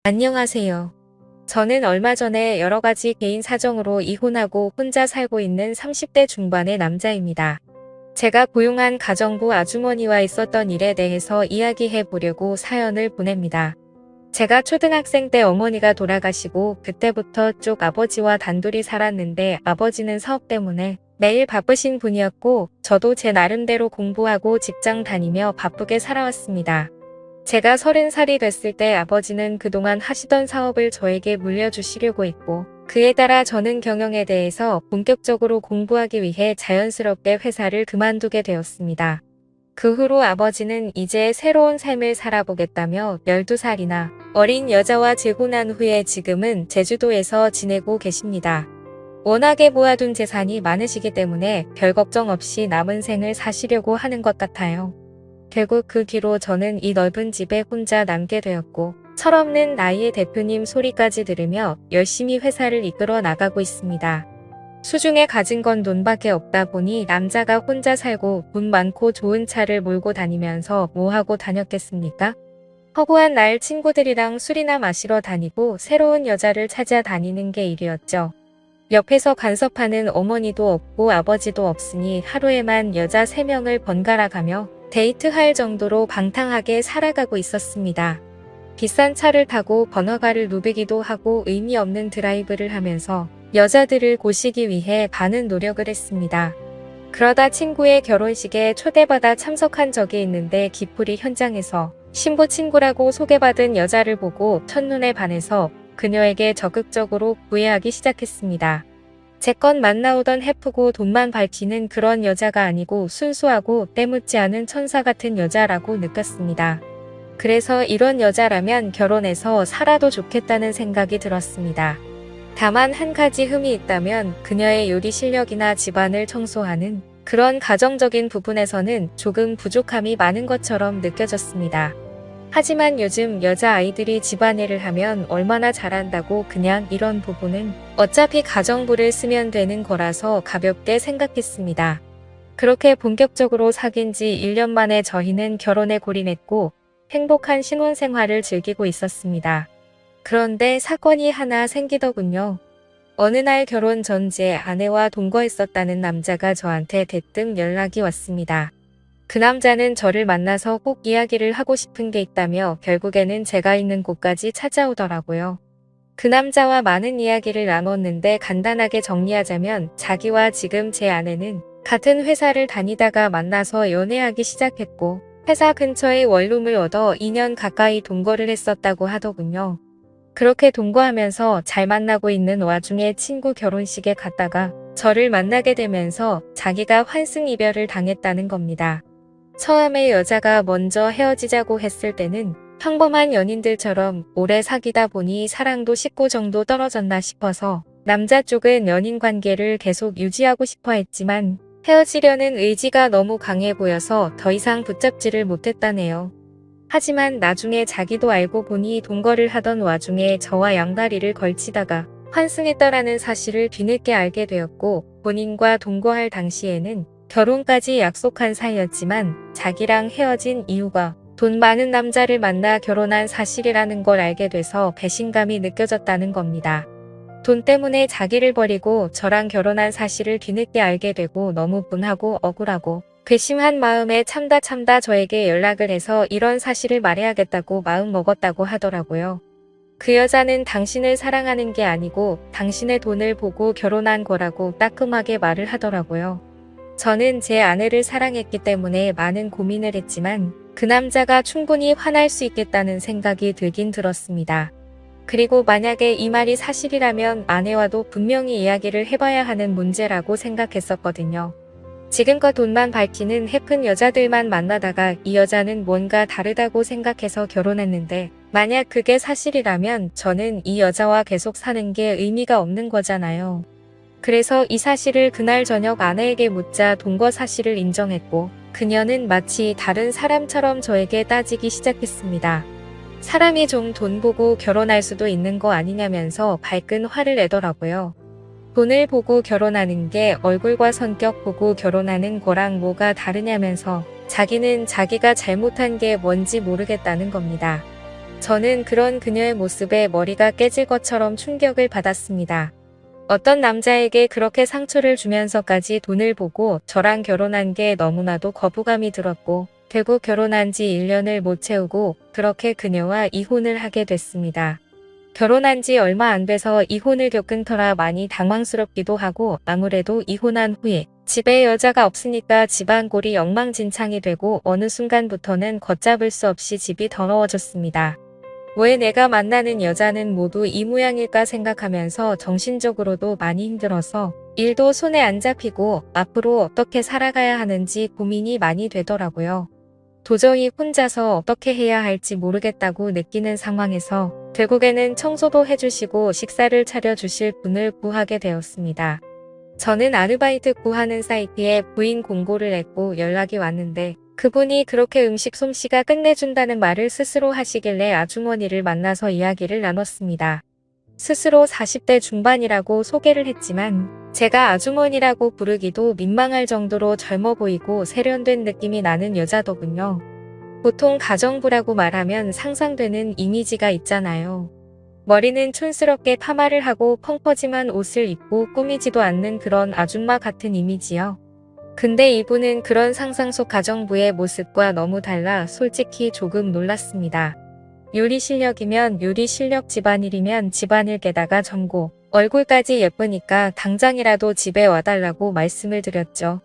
안녕하세요. 저는 얼마 전에 여러 가지 개인 사정으로 이혼하고 혼자 살고 있는 30대 중반의 남자입니다. 제가 고용한 가정부 아주머니와 있었던 일에 대해서 이야기해 보려고 사연을 보냅니다. 제가 초등학생 때 어머니가 돌아가시고 그때부터 쭉 아버지와 단둘이 살았는데 아버지는 사업 때문에 매일 바쁘신 분이었고 저도 제 나름대로 공부하고 직장 다니며 바쁘게 살아왔습니다. 제가 30살이 됐을 때 아버지는 그동안 하시던 사업을 저에게 물려주시려고 했고 그에 따라 저는 경영에 대해서 본격적으로 공부하기 위해 자연스럽게 회사를 그만두게 되었습니다. 그 후로 아버지는 이제 새로운 삶을 살아보겠다며 12살이나 어린 여자와 재혼한 후에 지금은 제주도에서 지내고 계십니다. 워낙에 모아둔 재산이 많으시기 때문에 별 걱정 없이 남은 생을 사시려고 하는 것 같아요. 결국 그 뒤로 저는 이 넓은 집에 혼자 남게 되었고 철없는 나이의 대표님 소리까지 들으며 열심히 회사를 이끌어 나가고 있습니다. 수중에 가진 건 돈밖에 없다 보니 남자가 혼자 살고 돈 많고 좋은 차를 몰고 다니면서 뭐 하고 다녔겠습니까? 허구한 날 친구들이랑 술이나 마시러 다니고 새로운 여자를 찾아 다니는 게 일이었죠. 옆에서 간섭하는 어머니도 없고 아버지도 없으니 하루에만 여자 3명을 번갈아 가며 데이트할 정도로 방탕하게 살아가고 있었습니다. 비싼 차를 타고 번화가를 누비기도 하고 의미 없는 드라이브를 하면서 여자들을 고시기 위해 많은 노력을 했습니다. 그러다 친구의 결혼식에 초대받아 참석한 적이 있는데 기풀이 현장에서 신부 친구라고 소개받은 여자를 보고 첫눈에 반해서 그녀에게 적극적으로 구애하기 시작했습니다. 제 건 만나오던 해프고 돈만 밝히는 그런 여자가 아니고 순수하고 때묻지 않은 천사 같은 여자라고 느꼈습니다. 그래서 이런 여자라면 결혼해서 살아도 좋겠다는 생각이 들었습니다. 다만 한 가지 흠이 있다면 그녀의 요리 실력이나 집안을 청소하는 그런 가정적인 부분에서는 조금 부족함이 많은 것처럼 느껴졌습니다. 하지만 요즘 여자아이들이 집안일을 하면 얼마나 잘한다고 그냥 이런 부분은 어차피 가정부를 쓰면 되는 거라서 가볍게 생각했습니다. 그렇게 본격적으로 사귄 지 1년 만에 저희는 결혼에 골인했고 행복한 신혼생활을 즐기고 있었습니다. 그런데 사건이 하나 생기더군요. 어느 날 결혼 전 제 아내와 동거했었다는 남자가 저한테 대뜸 연락이 왔습니다. 그 남자는 저를 만나서 꼭 이야기를 하고 싶은 게 있다며 결국에는 제가 있는 곳까지 찾아오더라고요. 그 남자와 많은 이야기를 나눴는데 간단하게 정리하자면 자기와 지금 제 아내는 같은 회사를 다니다가 만나서 연애하기 시작했고 회사 근처에 원룸을 얻어 2년 가까이 동거를 했었다고 하더군요. 그렇게 동거하면서 잘 만나고 있는 와중에 친구 결혼식에 갔다가 저를 만나게 되면서 자기가 환승 이별을 당했다는 겁니다. 처음에 여자가 먼저 헤어지자고 했을 때는 평범한 연인들처럼 오래 사귀다 보니 사랑도 식고 정도 떨어졌나 싶어서 남자 쪽은 연인 관계를 계속 유지하고 싶어 했지만 헤어지려는 의지가 너무 강해 보여서 더 이상 붙잡지를 못했다네요. 하지만 나중에 자기도 알고 보니 동거를 하던 와중에 저와 양다리를 걸치다가 환승했더라는 사실을 뒤늦게 알게 되었고 본인과 동거할 당시에는 결혼까지 약속한 사이였지만 자기랑 헤어진 이유가 돈 많은 남자를 만나 결혼한 사실이라는 걸 알게 돼서 배신감이 느껴졌다는 겁니다. 돈 때문에 자기를 버리고 저랑 결혼한 사실을 뒤늦게 알게 되고 너무 분하고 억울하고 괘씸한 마음에 참다 저에게 연락을 해서 이런 사실을 말해야겠다고 마음 먹었다고 하더라고요. 그 여자는 당신을 사랑하는 게 아니고 당신의 돈을 보고 결혼한 거라고 따끔하게 말을 하더라고요. 저는 제 아내를 사랑했기 때문에 많은 고민을 했지만 그 남자가 충분히 화날 수 있겠다는 생각이 들긴 들었습니다. 그리고 만약에 이 말이 사실이라면 아내와도 분명히 이야기를 해봐야 하는 문제라고 생각했었거든요. 지금껏 돈만 밝히는 해픈 여자들만 만나다가 이 여자는 뭔가 다르다고 생각해서 결혼했는데 만약 그게 사실이라면 저는 이 여자와 계속 사는 게 의미가 없는 거잖아요. 그래서 이 사실을 그날 저녁 아내에게 묻자 동거 사실을 인정했고 그녀는 마치 다른 사람처럼 저에게 따지기 시작했습니다. 사람이 좀 돈 보고 결혼할 수도 있는 거 아니냐면서 발끈 화를 내더라고요. 돈을 보고 결혼하는 게 얼굴과 성격 보고 결혼하는 거랑 뭐가 다르냐면서 자기는 자기가 잘못한 게 뭔지 모르겠다는 겁니다. 저는 그런 그녀의 모습에 머리가 깨질 것처럼 충격을 받았습니다. 어떤 남자에게 그렇게 상처를 주면서까지 돈을 보고 저랑 결혼한 게 너무나도 거부감이 들었고, 결국 결혼한 지 1년을 못 채우고 그렇게 그녀와 이혼을 하게 됐습니다. 결혼한 지 얼마 안 돼서 이혼을 겪은 터라 많이 당황스럽기도 하고, 아무래도 이혼한 후에 집에 여자가 없으니까 집안 꼴이 엉망진창이 되고 어느 순간부터는 걷잡을 수 없이 집이 더러워졌습니다. 왜 내가 만나는 여자는 모두 이 모양일까 생각하면서 정신적으로도 많이 힘들어서 일도 손에 안 잡히고 앞으로 어떻게 살아가야 하는지 고민이 많이 되더라고요. 도저히 혼자서 어떻게 해야 할지 모르겠다고 느끼는 상황에서 결국에는 청소도 해주시고 식사를 차려주실 분을 구하게 되었습니다. 저는 아르바이트 구하는 사이트에 부인 공고를 했고 연락이 왔는데 그분이 그렇게 음식 솜씨가 끝내준다는 말을 스스로 하시길래 아주머니를 만나서 이야기를 나눴습니다. 스스로 40대 중반이라고 소개를 했지만 제가 아주머니라고 부르기도 민망할 정도로 젊어 보이고 세련된 느낌이 나는 여자더군요. 보통 가정부라고 말하면 상상되는 이미지가 있잖아요. 머리는 촌스럽게 파마를 하고 펑퍼짐한 옷을 입고 꾸미지도 않는 그런 아줌마 같은 이미지요. 근데 이분은 그런 상상 속 가정부의 모습과 너무 달라 솔직히 조금 놀랐습니다. 요리 실력이면 요리 실력, 집안일이면 집안일, 게다가 전고, 얼굴까지 예쁘니까 당장이라도 집에 와달라고 말씀을 드렸죠.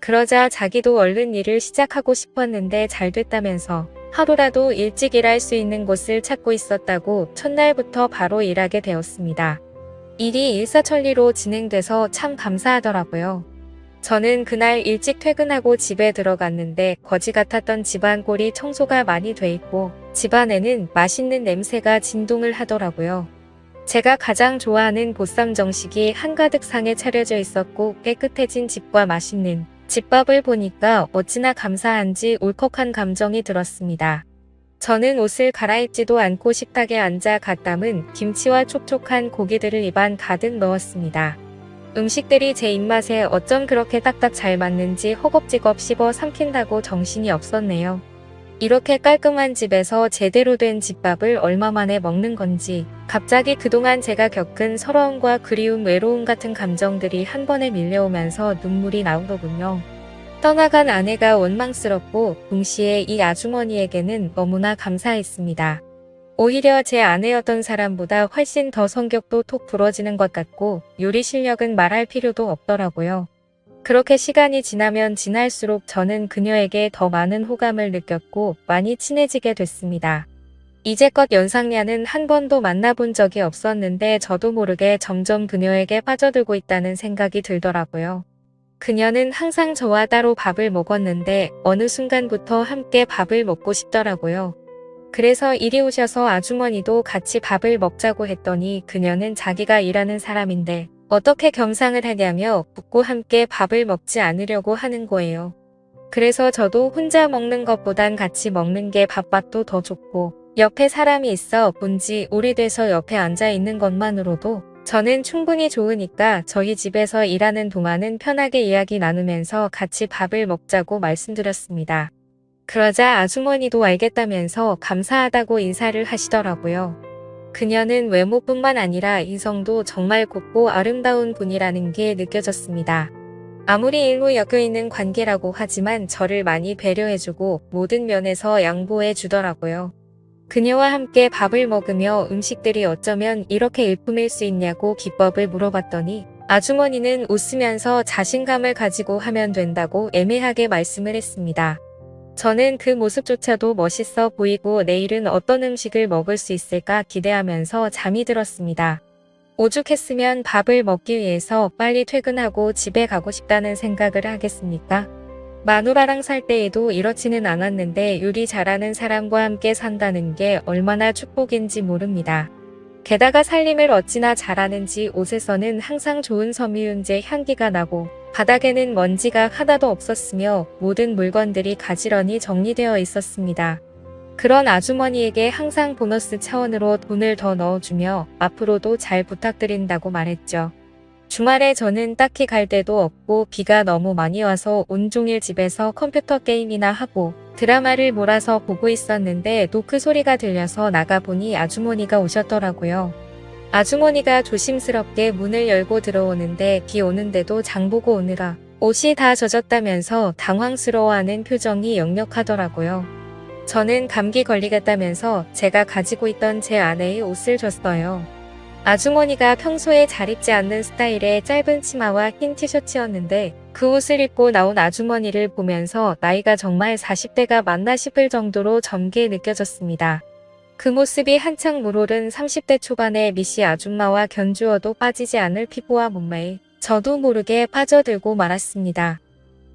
그러자 자기도 얼른 일을 시작하고 싶었는데 잘 됐다면서 하루라도 일찍 일할 수 있는 곳을 찾고 있었다고 첫날부터 바로 일하게 되었습니다. 일이 일사천리로 진행돼서 참 감사하더라고요. 저는 그날 일찍 퇴근하고 집에 들어갔는데 거지 같았던 집안 꼴이 청소가 많이 돼 있고 집안에는 맛있는 냄새가 진동을 하더라고요. 제가 가장 좋아하는 보쌈 정식이 한가득 상에 차려져 있었고 깨끗해진 집과 맛있는 집밥을 보니까 어찌나 감사한지 울컥한 감정이 들었습니다. 저는 옷을 갈아입지도 않고 식탁에 앉아 갓 담은 김치와 촉촉한 고기들을 입안 가득 넣었습니다. 음식들이 제 입맛에 어쩜 그렇게 딱딱 잘 맞는지 허겁지겁 씹어 삼킨다고 정신이 없었네요. 이렇게 깔끔한 집에서 제대로 된 집밥을 얼마 만에 먹는 건지 갑자기 그동안 제가 겪은 서러움과 그리움, 외로움 같은 감정들이 한 번에 밀려오면서 눈물이 나오더군요. 떠나간 아내가 원망스럽고 동시에 이 아주머니에게는 너무나 감사했습니다. 오히려 제 아내였던 사람보다 훨씬 더 성격도 톡 부러지는 것 같고 요리 실력은 말할 필요도 없더라고요. 그렇게 시간이 지나면 지날수록 저는 그녀에게 더 많은 호감을 느꼈고 많이 친해지게 됐습니다. 이제껏 연상녀는 한 번도 만나본 적이 없었는데 저도 모르게 점점 그녀에게 빠져들고 있다는 생각이 들더라고요. 그녀는 항상 저와 따로 밥을 먹었는데 어느 순간부터 함께 밥을 먹고 싶더라고요. 그래서 이리 오셔서 아주머니도 같이 밥을 먹자고 했더니 그녀는 자기가 일하는 사람인데 어떻게 겸상을 하냐며 묻고 함께 밥을 먹지 않으려고 하는 거예요. 그래서 저도 혼자 먹는 것보단 같이 먹는 게 밥맛도 더 좋고 옆에 사람이 있어 본지 오래돼서 옆에 앉아 있는 것만으로도 저는 충분히 좋으니까 저희 집에서 일하는 동안은 편하게 이야기 나누면서 같이 밥을 먹자고 말씀드렸습니다. 그러자 아주머니도 알겠다면서 감사하다고 인사를 하시더라고요. 그녀는 외모뿐만 아니라 인성도 정말 곱고 아름다운 분이라는 게 느껴졌습니다. 아무리 일로 엮여있는 관계라고 하지만 저를 많이 배려해주고 모든 면에서 양보해주더라고요. 그녀와 함께 밥을 먹으며 음식들이 어쩌면 이렇게 일품일 수 있냐고 기법을 물어봤더니 아주머니는 웃으면서 자신감을 가지고 하면 된다고 애매하게 말씀을 했습니다. 저는 그 모습조차도 멋있어 보이고 내일은 어떤 음식을 먹을 수 있을까 기대하면서 잠이 들었습니다. 오죽했으면 밥을 먹기 위해서 빨리 퇴근하고 집에 가고 싶다는 생각을 하겠습니까? 마누라랑 살 때에도 이렇지는 않았는데 요리 잘하는 사람과 함께 산다는 게 얼마나 축복인지 모릅니다. 게다가 살림을 어찌나 잘하는지 옷에서는 항상 좋은 섬유유제 향기가 나고 바닥에는 먼지가 하나도 없었으며 모든 물건들이 가지런히 정리되어 있었습니다. 그런 아주머니에게 항상 보너스 차원으로 돈을 더 넣어주며 앞으로도 잘 부탁드린다고 말했죠. 주말에 저는 딱히 갈 데도 없고 비가 너무 많이 와서 온종일 집에서 컴퓨터 게임이나 하고 드라마를 몰아서 보고 있었는데 노크 소리가 들려서 나가보니 아주머니가 오셨더라고요. 아주머니가 조심스럽게 문을 열고 들어오는데 비 오는데도 장보고 오느라 옷이 다 젖었다면서 당황스러워하는 표정이 역력하더라고요. 저는 감기 걸리겠다면서 제가 가지고 있던 제 아내의 옷을 줬어요. 아주머니가 평소에 잘 입지 않는 스타일의 짧은 치마와 흰 티셔츠였는데 그 옷을 입고 나온 아주머니를 보면서 나이가 정말 40대가 맞나 싶을 정도로 젊게 느껴졌습니다. 그 모습이 한창 물오른 30대 초반의 미씨 아줌마와 견주어도 빠지지 않을 피부와 몸매에 저도 모르게 빠져들고 말았습니다.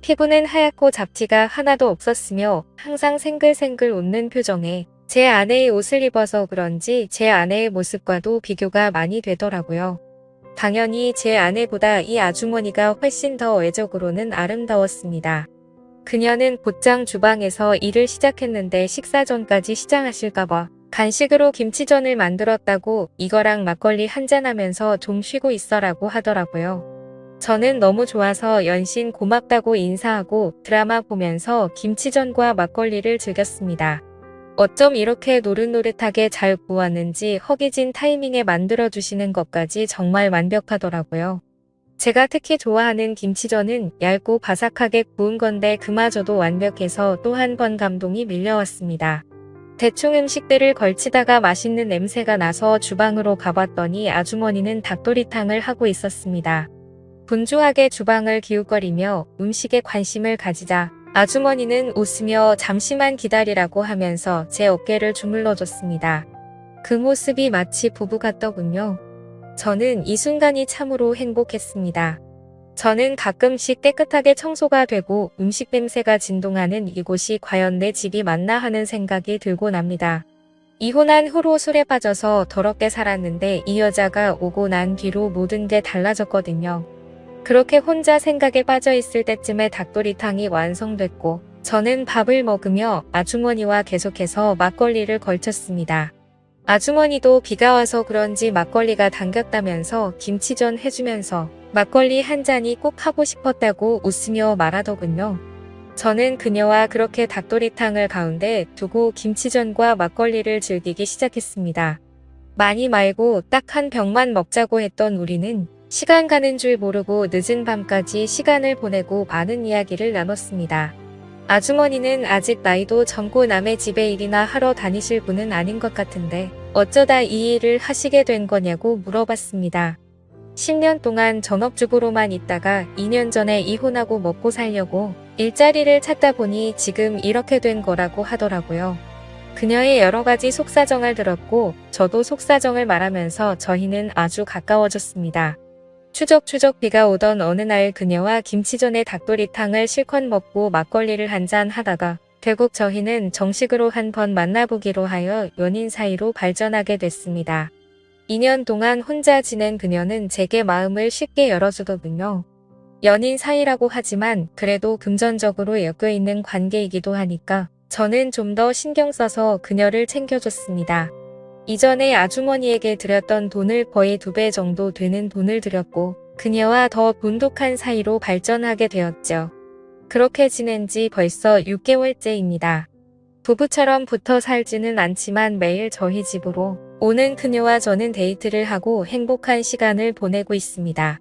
피부는 하얗고 잡티가 하나도 없었으며 항상 생글생글 웃는 표정에 제 아내의 옷을 입어서 그런지 제 아내의 모습과도 비교가 많이 되더라고요. 당연히 제 아내보다 이 아주머니가 훨씬 더 외적으로는 아름다웠습니다. 그녀는 곧장 주방에서 일을 시작했는데 식사 전까지 시장하실까봐 간식으로 김치전을 만들었다고 이거랑 막걸리 한잔하면서 좀 쉬고 있어라고 하더라고요. 저는 너무 좋아서 연신 고맙다고 인사하고 드라마 보면서 김치전과 막걸리를 즐겼습니다. 어쩜 이렇게 노릇노릇하게 잘 구웠는지 허기진 타이밍에 만들어주시는 것까지 정말 완벽하더라고요. 제가 특히 좋아하는 김치전은 얇고 바삭하게 구운 건데 그마저도 완벽해서 또 한 번 감동이 밀려왔습니다. 대충 음식들을 걸치다가 맛있는 냄새가 나서 주방으로 가봤더니 아주머니는 닭도리탕을 하고 있었습니다. 분주하게 주방을 기웃거리며 음식에 관심을 가지자 아주머니는 웃으며 잠시만 기다리라고 하면서 제 어깨를 주물러줬습니다. 그 모습이 마치 부부 같더군요. 저는 이 순간이 참으로 행복했습니다. 저는 가끔씩 깨끗하게 청소가 되고 음식 냄새가 진동하는 이곳이 과연 내 집이 맞나 하는 생각이 들곤 합니다. 이혼한 후로 술에 빠져서 더럽게 살았는데 이 여자가 오고 난 뒤로 모든 게 달라졌거든요. 그렇게 혼자 생각에 빠져 있을 때쯤에 닭도리탕이 완성됐고 저는 밥을 먹으며 아주머니와 계속해서 막걸리를 걸쳤습니다. 아주머니도 비가 와서 그런지 막걸리가 당겼다면서 김치전 해주면서 막걸리 한 잔이 꼭 하고 싶었다고 웃으며 말하더군요. 저는 그녀와 그렇게 닭도리탕을 가운데 두고 김치전과 막걸리를 즐기기 시작했습니다. 많이 말고 딱 한 병만 먹자고 했던 우리는 시간 가는 줄 모르고 늦은 밤까지 시간을 보내고 많은 이야기를 나눴습니다. 아주머니는 아직 나이도 젊고 남의 집에 일이나 하러 다니실 분은 아닌 것 같은데 어쩌다 이 일을 하시게 된 거냐고 물어봤습니다. 10년 동안 전업주부로만 있다가 2년 전에 이혼하고 먹고 살려고 일자리를 찾다 보니 지금 이렇게 된 거라고 하더라고요. 그녀의 여러 가지 속사정을 들었고 저도 속사정을 말하면서 저희는 아주 가까워졌습니다. 추적추적 비가 오던 어느 날 그녀와 김치전에 닭도리탕을 실컷 먹고 막걸리를 한잔 하다가 결국 저희는 정식으로 한 번 만나보기로 하여 연인 사이로 발전하게 됐습니다. 2년 동안 혼자 지낸 그녀는 제게 마음을 쉽게 열어주더군요. 연인 사이라고 하지만 그래도 금전적으로 엮여있는 관계이기도 하니까 저는 좀 더 신경 써서 그녀를 챙겨줬습니다. 이전에 아주머니에게 드렸던 돈을 거의 2배 정도 되는 돈을 드렸고 그녀와 더 돈독한 사이로 발전하게 되었죠. 그렇게 지낸 지 벌써 6개월째입니다. 부부처럼 붙어 살지는 않지만 매일 저희 집으로 오는 그녀와 저는 데이트를 하고 행복한 시간을 보내고 있습니다.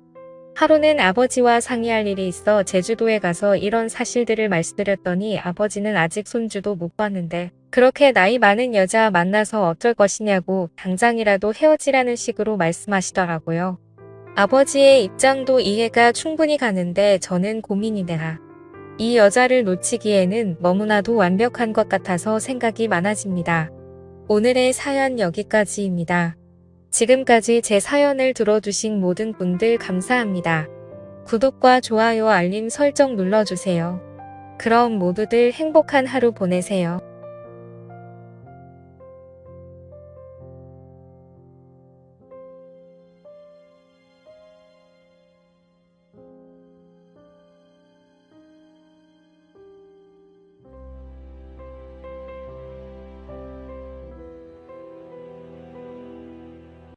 하루는 아버지와 상의할 일이 있어 제주도에 가서 이런 사실들을 말씀드렸더니 아버지는 아직 손주도 못 봤는데 그렇게 나이 많은 여자 만나서 어쩔 것이냐고 당장이라도 헤어지라는 식으로 말씀하시더라고요. 아버지의 입장도 이해가 충분히 가는데 저는 고민이네라. 이 여자를 놓치기에는 너무나도 완벽한 것 같아서 생각이 많아집니다. 오늘의 사연 여기까지입니다. 지금까지 제 사연을 들어주신 모든 분들 감사합니다. 구독과 좋아요 알림 설정 눌러주세요. 그럼 모두들 행복한 하루 보내세요.